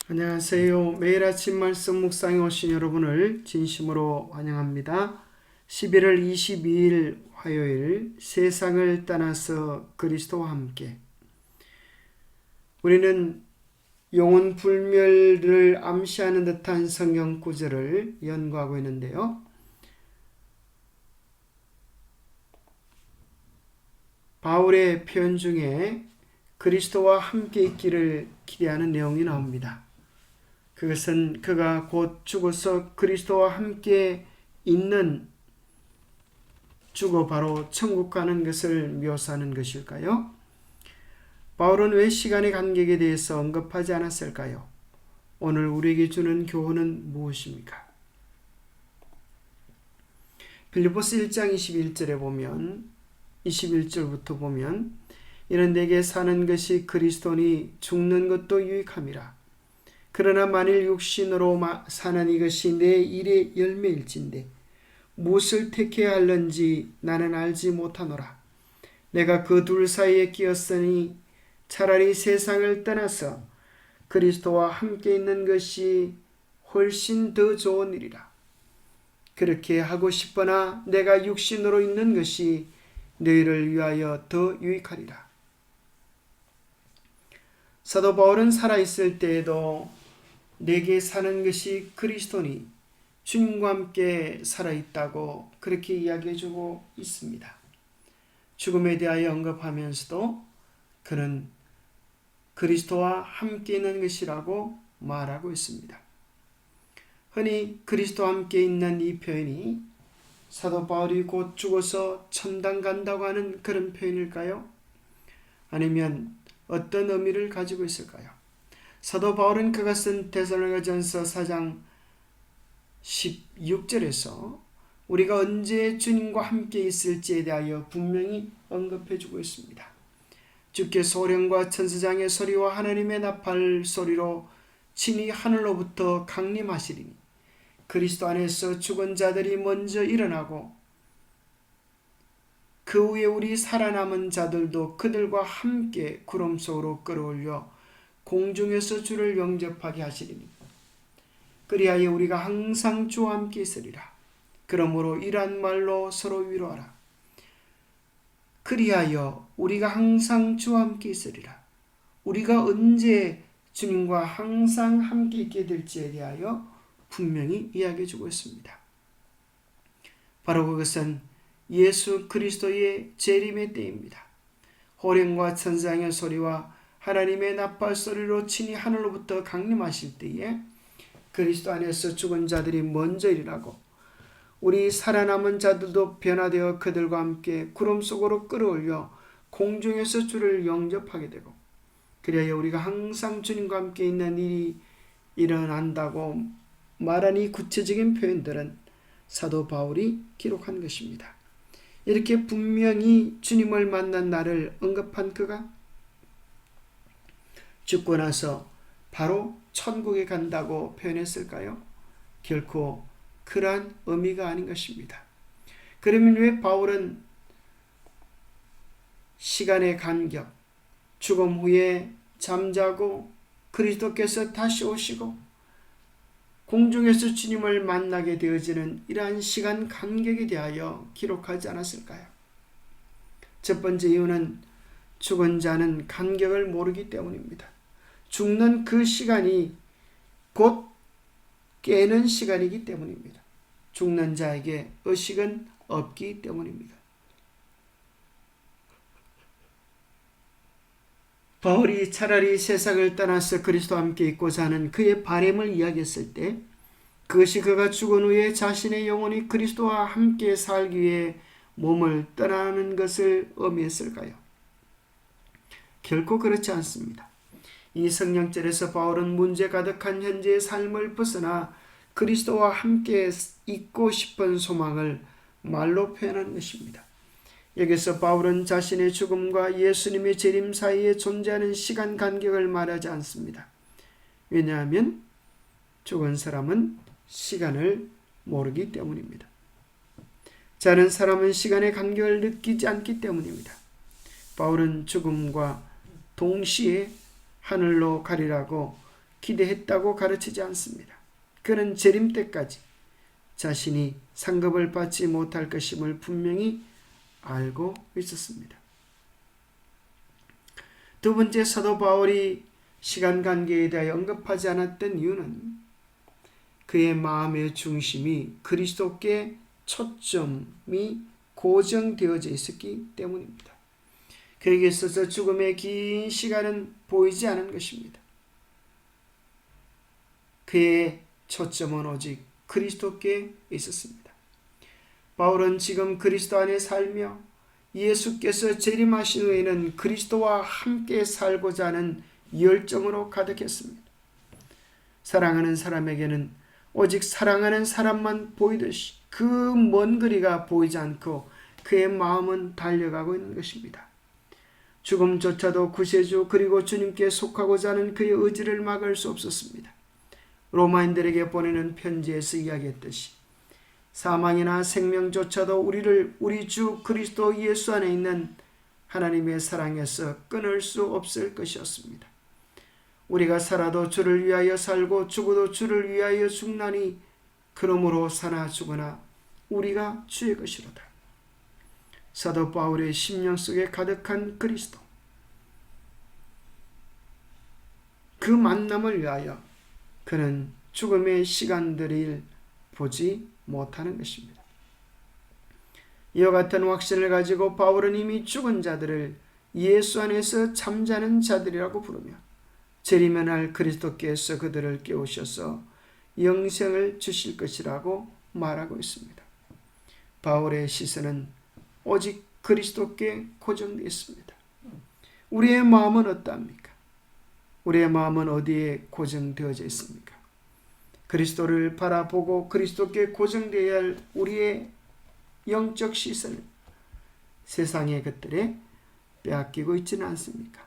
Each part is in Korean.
안녕하세요. 매일 아침 말씀 묵상에 오신 여러분을 진심으로 환영합니다. 11월 22일 화요일 세상을 떠나서 그리스도와 함께. 우리는 영혼 불멸을 암시하는 듯한 성경 구절을 연구하고 있는데요. 바울의 표현 중에 그리스도와 함께 있기를 기대하는 내용이 나옵니다. 그것은 그가 곧 죽어서 그리스도와 함께 있는 죽어 바로 천국 가는 것을 묘사하는 것일까요? 바울은 왜 시간의 간격에 대해서 언급하지 않았을까요? 오늘 우리에게 주는 교훈은 무엇입니까? 빌립보서 1장 21절에 보면 21절부터 보면 이는 내게 사는 것이 그리스도니 죽는 것도 유익함이라. 그러나 만일 육신으로 사는 이것이 내 일의 열매일진데 무엇을 택해야 할는지 나는 알지 못하노라. 내가 그 둘 사이에 끼었으니 차라리 세상을 떠나서 그리스도와 함께 있는 것이 훨씬 더 좋은 일이라. 그렇게 하고 싶으나 내가 육신으로 있는 것이 너희를 위하여 더 유익하리라. 사도 바울은 살아있을 때에도 내게 사는 것이 그리스도니 주님과 함께 살아있다고 그렇게 이야기해주고 있습니다. 죽음에 대하여 언급하면서도 그는 그리스도와 함께 있는 것이라고 말하고 있습니다. 흔히 그리스도와 함께 있는 이 표현이 사도 바울이 곧 죽어서 천당 간다고 하는 그런 표현일까요? 아니면 어떤 의미를 가지고 있을까요? 사도 바울은 그가 쓴 데살로니가전서 4장 16절에서 우리가 언제 주님과 함께 있을지에 대하여 분명히 언급해주고 있습니다. 주께 소령과 천사장의 소리와 하나님의 나팔 소리로 친히 하늘로부터 강림하시리니 그리스도 안에서 죽은 자들이 먼저 일어나고 그 후에 우리 살아남은 자들도 그들과 함께 구름 속으로 끌어올려 공중에서 주를 영접하게 하시리니 그리하여 우리가 항상 주와 함께 있으리라. 그러므로 이러한 말로 서로 위로하라. 그리하여 우리가 항상 주와 함께 있으리라. 우리가 언제 주님과 항상 함께 있게 될지에 대하여 분명히 이야기해 주고 있습니다. 바로 그것은 예수 그리스도의 재림의 때입니다. 호령과 천사의 소리와 하나님의 나팔 소리로 친히 하늘로부터 강림하실 때에 그리스도 안에서 죽은 자들이 먼저 일어나고 우리 살아남은 자들도 변화되어 그들과 함께 구름 속으로 끌어올려 공중에서 주를 영접하게 되고 그래야 우리가 항상 주님과 함께 있는 일이 일어난다고 말한 이 구체적인 표현들은 사도 바울이 기록한 것입니다. 이렇게 분명히 주님을 만난 날을 언급한 그가 죽고 나서 바로 천국에 간다고 표현했을까요? 결코 그러한 의미가 아닌 것입니다. 그러면 왜 바울은 시간의 간격, 죽음 후에 잠자고 그리스도께서 다시 오시고 공중에서 주님을 만나게 되어지는 이러한 시간 간격에 대하여 기록하지 않았을까요? 첫 번째 이유는 죽은 자는 간격을 모르기 때문입니다. 죽는 그 시간이 곧 깨는 시간이기 때문입니다. 죽는 자에게 의식은 없기 때문입니다. 바울이 차라리 세상을 떠나서 그리스도와 함께 있고자 하는 그의 바람을 이야기했을 때 그것이 그가 죽은 후에 자신의 영혼이 그리스도와 함께 살기 위해 몸을 떠나는 것을 의미했을까요? 결코 그렇지 않습니다. 이 성령절에서 바울은 문제 가득한 현재의 삶을 벗어나 그리스도와 함께 있고 싶은 소망을 말로 표현한 것입니다. 여기서 바울은 자신의 죽음과 예수님의 재림 사이에 존재하는 시간 간격을 말하지 않습니다. 왜냐하면 죽은 사람은 시간을 모르기 때문입니다. 자는 사람은 시간의 간격을 느끼지 않기 때문입니다. 바울은 죽음과 동시에 하늘로 가리라고 기대했다고 가르치지 않습니다. 그는 재림 때까지 자신이 상급을 받지 못할 것임을 분명히 알고 있었습니다. 두 번째, 사도 바울이 시간 관계에 대하여 언급하지 않았던 이유는 그의 마음의 중심이 그리스도께 초점이 고정되어져 있었기 때문입니다. 그에게 있어서 죽음의 긴 시간은 보이지 않은 것입니다. 그의 초점은 오직 그리스도께 있었습니다. 바울은 지금 그리스도 안에 살며 예수께서 재림하신 후에는 그리스도와 함께 살고자 하는 열정으로 가득했습니다. 사랑하는 사람에게는 오직 사랑하는 사람만 보이듯이 그 먼 거리가 보이지 않고 그의 마음은 달려가고 있는 것입니다. 죽음조차도 구세주 그리고 주님께 속하고자 하는 그의 의지를 막을 수 없었습니다. 로마인들에게 보내는 편지에서 이야기했듯이 사망이나 생명조차도 우리를 우리 주 그리스도 예수 안에 있는 하나님의 사랑에서 끊을 수 없을 것이었습니다. 우리가 살아도 주를 위하여 살고 죽어도 주를 위하여 죽나니 그러므로 사나 죽으나 우리가 주의 것이로다. 사도 바울의 심령 속에 가득한 그리스도, 그 만남을 위하여 그는 죽음의 시간들을 보지 못하는 것입니다. 이와 같은 확신을 가지고 바울은 이미 죽은 자들을 예수 안에서 잠자는 자들이라고 부르며 재림할 그리스도께서 그들을 깨우셔서 영생을 주실 것이라고 말하고 있습니다. 바울의 시선은 오직 그리스도께 고정되어 있습니다. 우리의 마음은 어떠합니까? 우리의 마음은 어디에 고정되어져 있습니까? 그리스도를 바라보고 그리스도께 고정되어야 할 우리의 영적 시선을 세상의 것들에 빼앗기고 있지는 않습니까?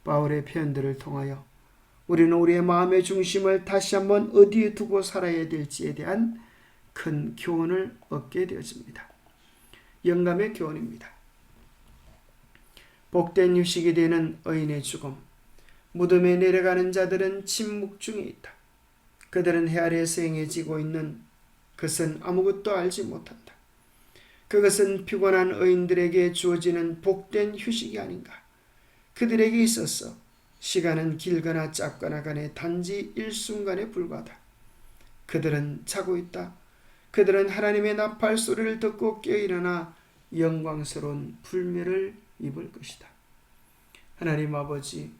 바울의 표현들을 통하여 우리는 우리의 마음의 중심을 다시 한번 어디에 두고 살아야 될지에 대한 큰 교훈을 얻게 되어집니다. 영감의 교훈입니다. 복된 휴식이 되는 의인의 죽음, 무덤에 내려가는 자들은 침묵 중에 있다. 그들은 해 아래에서 행해지고 있는 것은 아무것도 알지 못한다. 그것은 피곤한 의인들에게 주어지는 복된 휴식이 아닌가. 그들에게 있어서 시간은 길거나 짧거나 간에 단지 일순간에 불과하다. 그들은 자고 있다. 그들은 하나님의 나팔 소리를 듣고 깨어일어나 영광스러운 불멸을 입을 것이다. 하나님 아버지,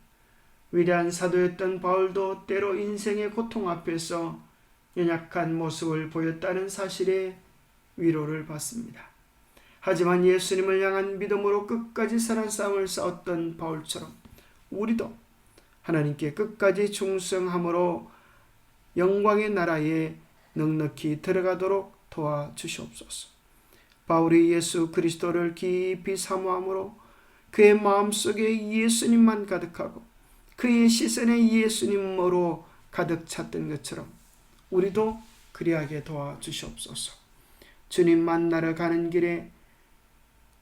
위대한 사도였던 바울도 때로 인생의 고통 앞에서 연약한 모습을 보였다는 사실에 위로를 받습니다. 하지만 예수님을 향한 믿음으로 끝까지 선한 싸움을 싸웠던 바울처럼 우리도 하나님께 끝까지 충성함으로 영광의 나라에 넉넉히 들어가도록 도와주시옵소서. 바울이 예수 그리스도를 깊이 사모함으로 그의 마음속에 예수님만 가득하고 그의 시선에 예수님으로 가득 찼던 것처럼 우리도 그리하게 도와주시옵소서. 주님 만나러 가는 길에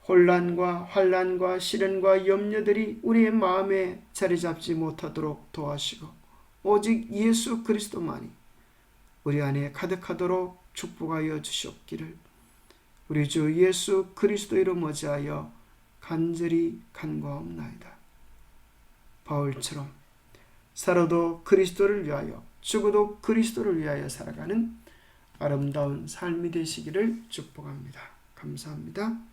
혼란과 환난과 시련과 염려들이 우리의 마음에 자리 잡지 못하도록 도와시고 오직 예수 그리스도만이 우리 안에 가득하도록 축복하여 주시옵기를 우리 주 예수 그리스도 이름 어지하여 간절히 간구하옵나이다. 바울처럼 살아도 그리스도를 위하여 죽어도 그리스도를 위하여 살아가는 아름다운 삶이 되시기를 축복합니다. 감사합니다.